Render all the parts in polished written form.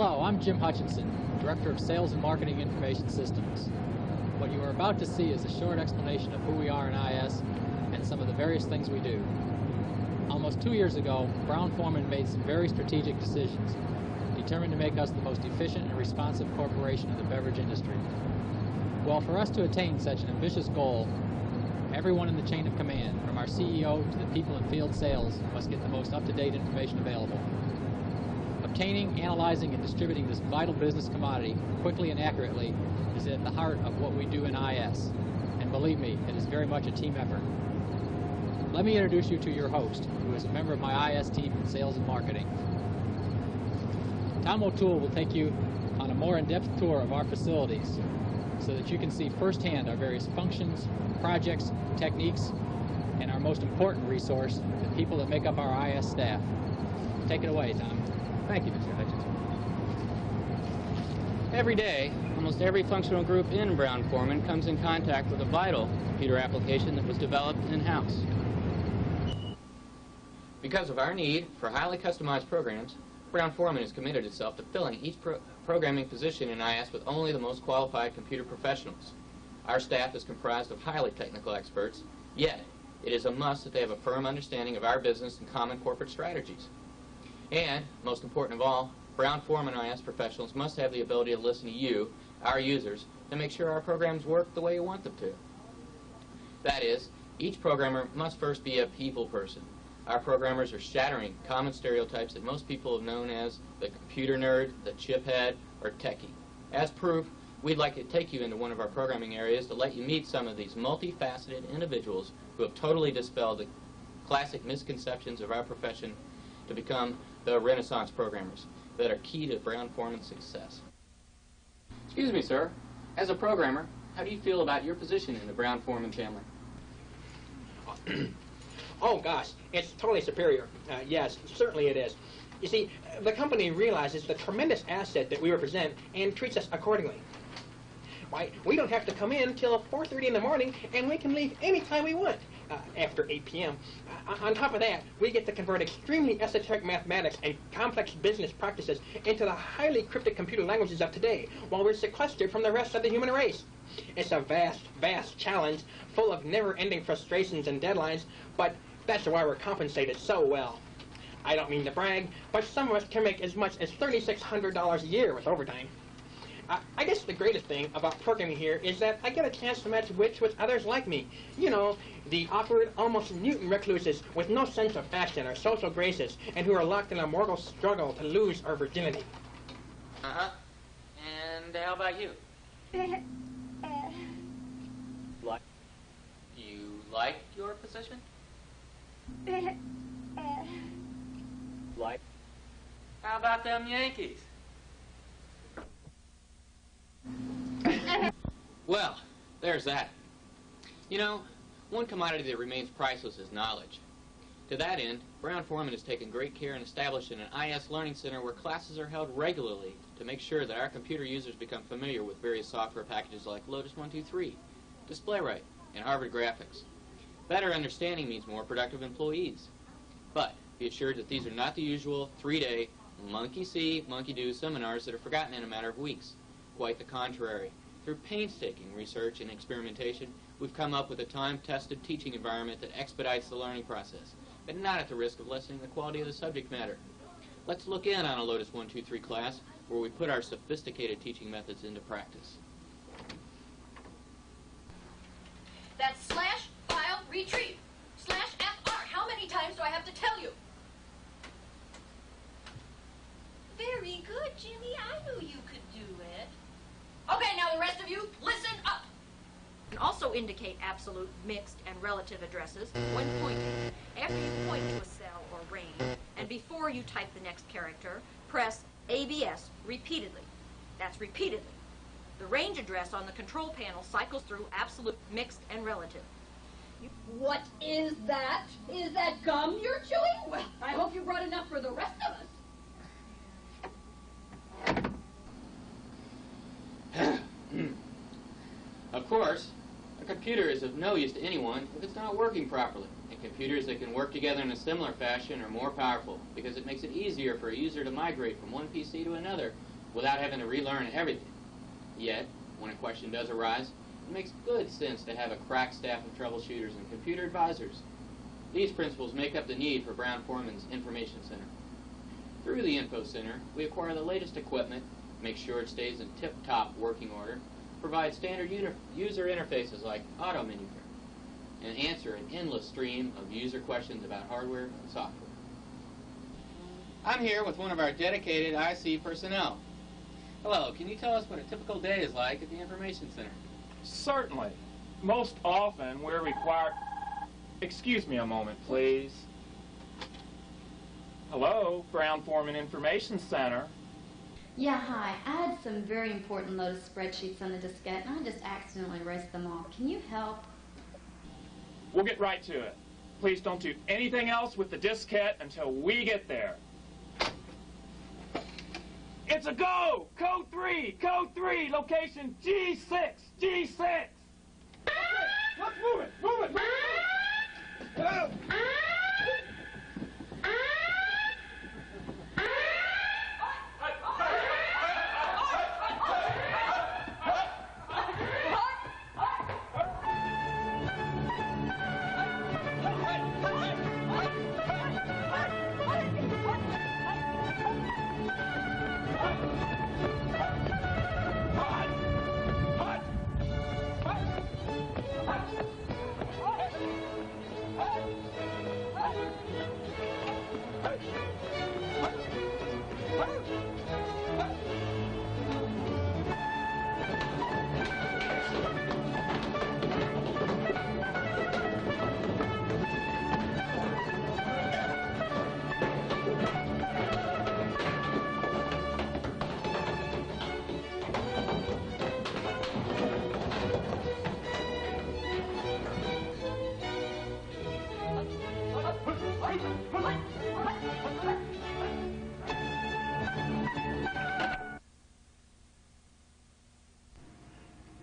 Hello, I'm Jim Hutchinson, Director of Sales and Marketing Information Systems. What you are about to see is a short explanation of who we are in IS and some of the various things we do. Almost 2 years ago, Brown-Forman made some very strategic decisions, determined to make us the most efficient and responsive corporation in the beverage industry. Well, for us to attain such an ambitious goal, everyone in the chain of command, from our CEO to the people in field sales, must get the most up-to-date information available. Obtaining, analyzing, and distributing this vital business commodity quickly and accurately is at the heart of what we do in IS. And believe me, it is very much a team effort. Let me introduce you to your host, who is a member of my IS team in sales and marketing. Tom O'Toole will take you on a more in-depth tour of our facilities so that you can see firsthand our various functions, projects, techniques, and our most important resource, the people that make up our IS staff. Take it away, Tom. Thank you, Mr. Hutchinson. Every day, almost every functional group in Brown-Forman comes in contact with a vital computer application that was developed in-house. Because of our need for highly customized programs, Brown-Forman has committed itself to filling each programming position in IS with only the most qualified computer professionals. Our staff is comprised of highly technical experts, yet it is a must that they have a firm understanding of our business and common corporate strategies. And, most important of all, Brown-Forman IS professionals must have the ability to listen to you, our users, to make sure our programs work the way you want them to. That is, each programmer must first be a people person. Our programmers are shattering common stereotypes that most people have known as the computer nerd, the chip head, or techie. As proof, we'd like to take you into one of our programming areas to let you meet some of these multifaceted individuals who have totally dispelled the classic misconceptions of our profession to become the Renaissance programmers that are key to Brown-Forman's success. Excuse me, sir. As a programmer, how do you feel about your position in the Brown-Forman family? Oh, gosh, it's totally superior. Yes, certainly it is. You see, the company realizes the tremendous asset that we represent and treats us accordingly. Why, we don't have to come in till 4:30 in the morning, and we can leave anytime we want, after 8 p.m. On top of that, we get to convert extremely esoteric mathematics and complex business practices into the highly cryptic computer languages of today, while we're sequestered from the rest of the human race. It's a vast, vast challenge, full of never-ending frustrations and deadlines, but that's why we're compensated so well. I don't mean to brag, but some of us can make as much as $3,600 a year with overtime. I guess the greatest thing about programming here is that I get a chance to match wits with others like me. You know, the awkward, almost mutant recluses with no sense of fashion or social graces, and who are locked in a mortal struggle to lose our virginity. Uh-huh. And how about you? Like? You like your position? Like? How about them Yankees? Well, there's that. You know, one commodity that remains priceless is knowledge. To that end, Brown-Forman has taken great care in establishing an IS Learning Center where classes are held regularly to make sure that our computer users become familiar with various software packages like Lotus 123, DisplayWrite, and Harvard Graphics. Better understanding means more productive employees. But be assured that these are not the usual 3-day monkey-see, monkey-do seminars that are forgotten in a matter of weeks. Quite the contrary. Through painstaking research and experimentation, we've come up with a time-tested teaching environment that expedites the learning process, but not at the risk of lessening the quality of the subject matter. Let's look in on a Lotus 123 class where we put our sophisticated teaching methods into practice. That's slash file retrieve slash FR. How many times do I have to tell you? Very good, Jimmy. I knew you could do it. Okay, now the rest of you, listen up. And also indicate absolute, mixed, and relative addresses when pointing. After you point to a cell or range, and before you type the next character, press ABS repeatedly. That's repeatedly. The range address on the control panel cycles through absolute, mixed, and relative. What is that? Is that gum you're chewing? Well, I hope you brought enough for the rest of us. Of course, a computer is of no use to anyone if it's not working properly. And computers that can work together in a similar fashion are more powerful because it makes it easier for a user to migrate from one PC to another without having to relearn everything. Yet, when a question does arise, it makes good sense to have a crack staff of troubleshooters and computer advisors. These principles make up the need for Brown-Forman's Information Center. Through the Info Center, we acquire the latest equipment, make sure it stays in tip-top working order, provide standard user interfaces like Auto Menu Care, and answer an endless stream of user questions about hardware and software. I'm here with one of our dedicated IC personnel. Hello, can you tell us what a typical day is like at the Information Center? Certainly. Most often we're required... Excuse me a moment, please. Hello, Brown-Forman Information Center. Yeah, hi. I had some very important load of spreadsheets on the diskette, and I just accidentally erased them all. Can you help? We'll get right to it. Please don't do anything else with the diskette until we get there. It's a go! Code 3, location G6, G6! Okay, let's move it, move it! Oh.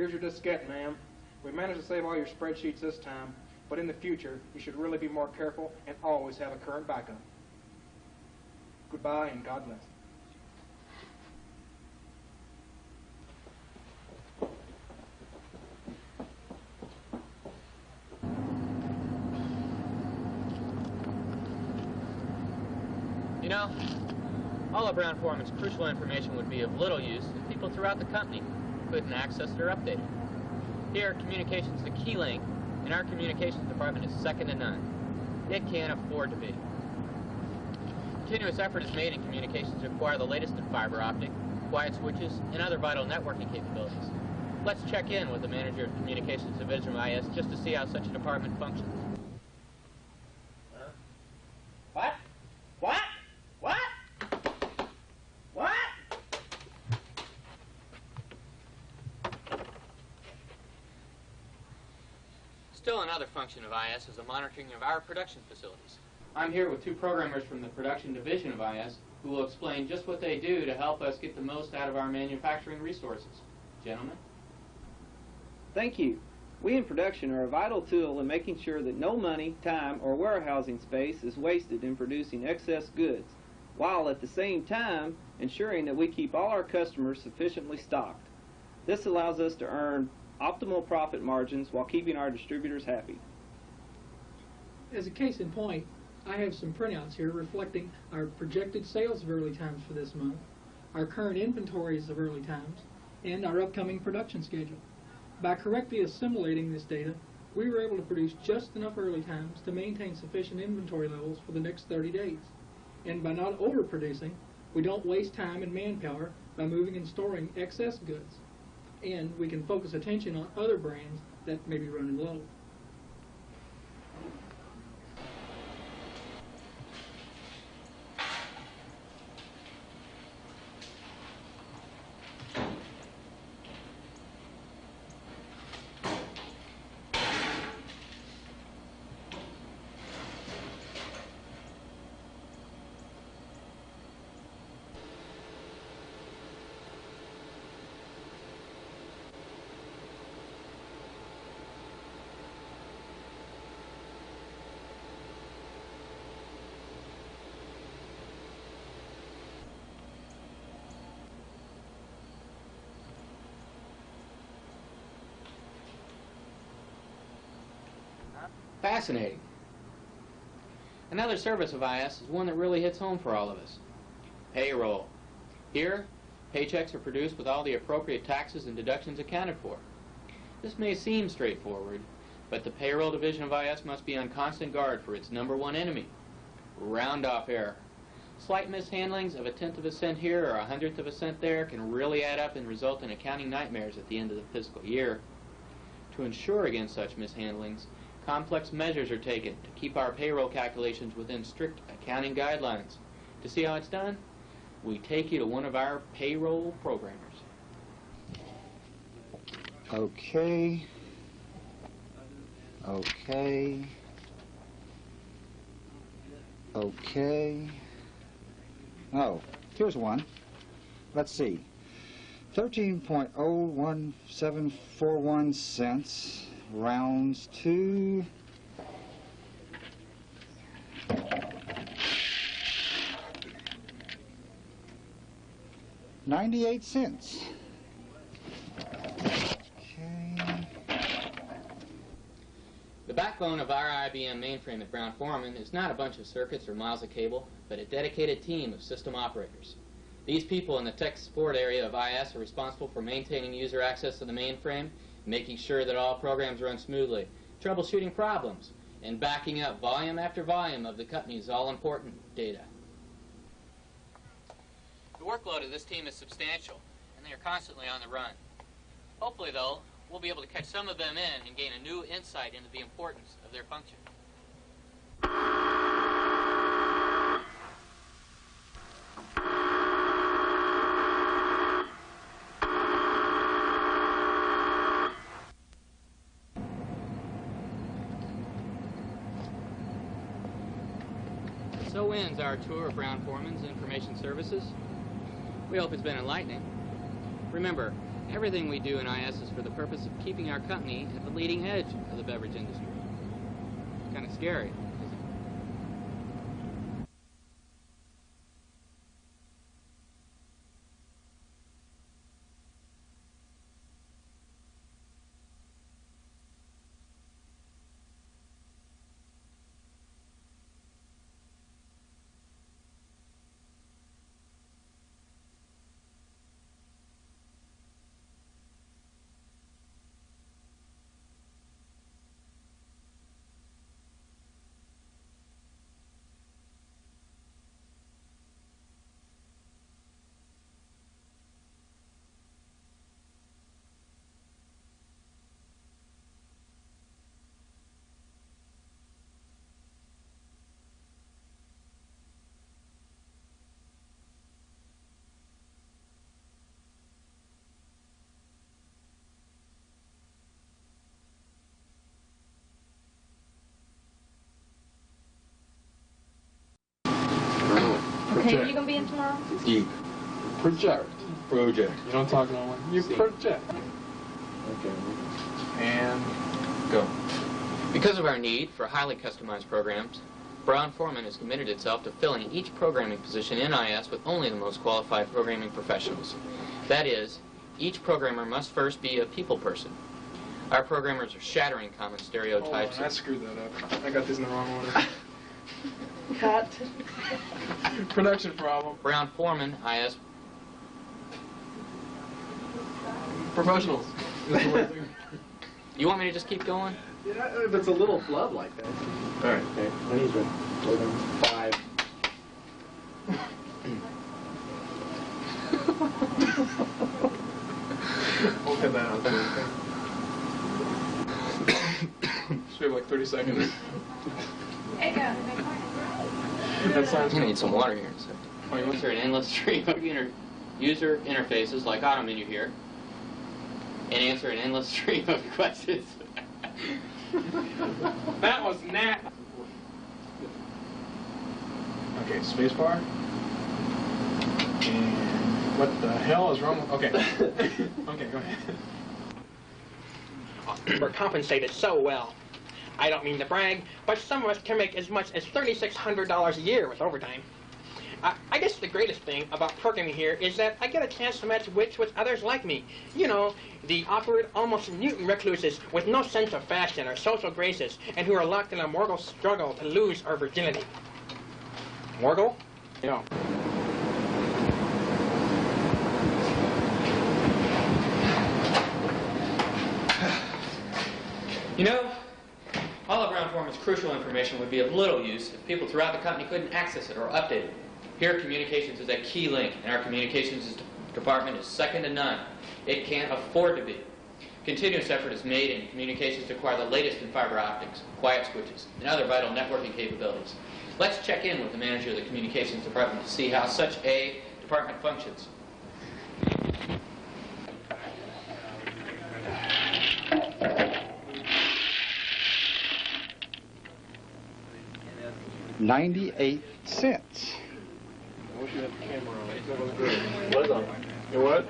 Here's your diskette, ma'am. We managed to save all your spreadsheets this time, but in the future, you should really be more careful and always have a current backup. Goodbye and God bless. You know, all of Brown-Forman's crucial information would be of little use if people throughout the company couldn't access it or update it. Here, communications is the key link, and our communications department is second to none. It can't afford to be. Continuous effort is made in communications to acquire the latest in fiber optic, quiet switches, and other vital networking capabilities. Let's check in with the manager of Communications Division of IS just to see how such a department functions. What? What? What? What? Still another function of IS is the monitoring of our production facilities. I'm here with two programmers from the production division of IS who will explain just what they do to help us get the most out of our manufacturing resources. Gentlemen? Thank you. We in production are a vital tool in making sure that no money, time, or warehousing space is wasted in producing excess goods, while at the same time ensuring that we keep all our customers sufficiently stocked. This allows us to earn optimal profit margins while keeping our distributors happy. As a case in point, I have some printouts here reflecting our projected sales of early times for this month, our current inventories of early times, and our upcoming production schedule. By correctly assimilating this data, we were able to produce just enough early times to maintain sufficient inventory levels for the next 30 days. And by not overproducing, we don't waste time and manpower by moving and storing excess goods. And we can focus attention on other brands that may be running low. Fascinating. Another service of IS is one that really hits home for all of us. Payroll. Here, paychecks are produced with all the appropriate taxes and deductions accounted for. This may seem straightforward, but the payroll division of IS must be on constant guard for its #1 enemy, round-off error. Slight mishandlings of 1/10 of a cent here or 100th of a cent there can really add up and result in accounting nightmares at the end of the fiscal year. To ensure against such mishandlings, complex measures are taken to keep our payroll calculations within strict accounting guidelines. To see how it's done, we take you to one of our payroll programmers. Okay. Okay. Okay. Oh, here's one. Let's see. 13.01741 cents rounds to 98 cents. Okay. The backbone of our IBM mainframe at Brown-Forman is not a bunch of circuits or miles of cable, but a dedicated team of system operators. These people in the tech support area of IS are responsible for maintaining user access to the mainframe, making sure that all programs run smoothly, troubleshooting problems, and backing up volume after volume of the company's all-important data. The workload of this team is substantial, and they are constantly on the run. Hopefully, though, we'll be able to catch some of them in and gain a new insight into the importance of their function. So ends our tour of Brown-Forman's Information Services. We hope it's been enlightening. Remember, everything we do in IS is for the purpose of keeping our company at the leading edge of the beverage industry. Kind of scary, isn't it? Okay, are you gonna be in tomorrow? Deep. Project. Project. You don't talk no one. You project. Okay. And go. Because of our need for highly customized programs, Brown-Forman has committed itself to filling each programming position in IS with only the most qualified programming professionals. That is, each programmer must first be a people person. Our programmers are shattering common stereotypes. Hold on, I screwed that up. I got this in the wrong order. Cut. Production problem. Brown-Forman IS Professionals. You want me to just keep going? Yeah, if it's a little flub like that. All right. Okay, when he's ready. 5. We'll cut that out. Should have like 30 seconds. That sounds I'm gonna need some water here in a second. Oh, you want Answer an endless stream of user interfaces like AutoMenu here, and answer an endless stream of questions. That was nat. Okay, spacebar. And what the hell is wrong with... Okay. Okay, go ahead. We're compensated so well. I don't mean to brag, but some of us can make as much as $3,600 a year with overtime. I guess the greatest thing about programming here is that I get a chance to match wits with others like me. You know, the awkward, almost mutant recluses with no sense of fashion or social graces, and who are locked in a mortal struggle to lose our virginity. Morgul? Yeah. You know, all of Brown Foreman's crucial information would be of little use if people throughout the company couldn't access it or update it. Here, communications is a key link, and our communications department is second to none. It can't afford to be. Continuous effort is made in communications to acquire the latest in fiber optics, quiet switches, and other vital networking capabilities. Let's check in with the manager of the communications department to see how such a department functions. $0.98. I wish you had the camera on. That was good. What's on? You what?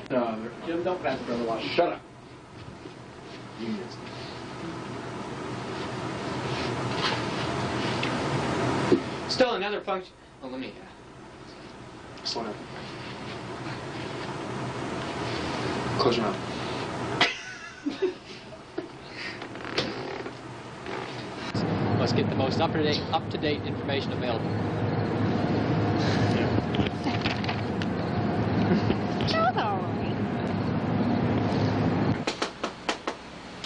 No, Jim, don't pass for a while. Shut up. You missed. Still another function. Oh, let me. Slow down. Close your mouth. Must get the most up-to-date information available.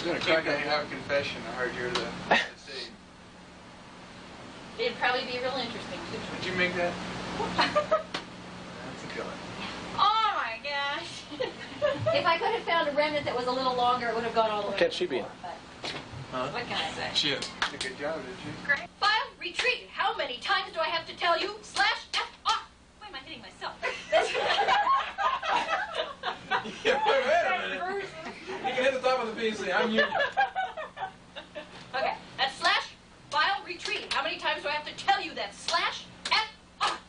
You're gonna crack out and have a confession. I heard you're the C. It'd probably be real interesting, too. Did you make that? That's a killer. Oh, my gosh. If I could have found a remnant that was a little longer, it would have gone all the way. What can't she be in? Huh? What can I say? She did a good job, did she? Great. File, retreat. How many times do I have to tell you? /F off. Why am I hitting myself? Yeah, wait a minute. You can hit the top of the PC. I'm you. Okay, that's /file, retreat. How many times do I have to tell you that? /F off.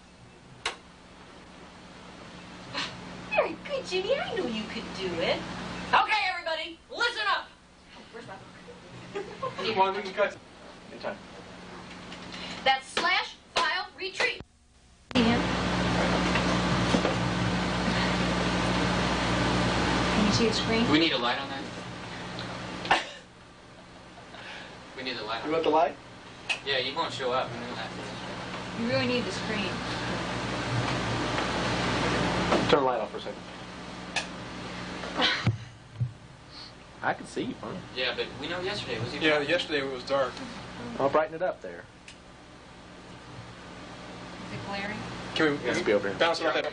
Very good, Ginny. I knew you could do it. Okay, everybody, listen up. Where's my book? Come on, we can cut. Anytime. That's /file, retreat. Can you see the screen? Do we need a light on that? We need a light on You want the light? Yeah, you won't show up. We know that. You really need the screen. Turn the light off for a second. I can see you fine. Yeah, but we know yesterday was even. Yeah, yesterday it was dark. I'll brighten it up there. Is it glaring? Can we Let's be over here. bounce it off that?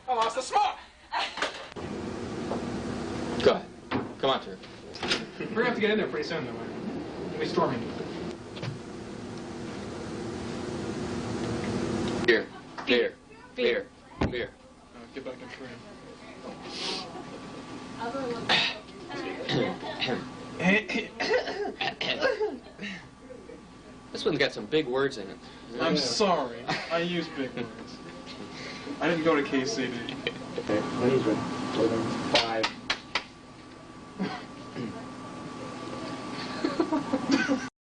I lost the spot. Go ahead. Come on, sir. We're gonna have to get in there pretty soon, though. We'll be storming. Beer. Beer. Beer. Beer. Get back in frame. This one's got some big words in it. I'm sorry. I use big words. I didn't go to KCD. Okay, my knees ready.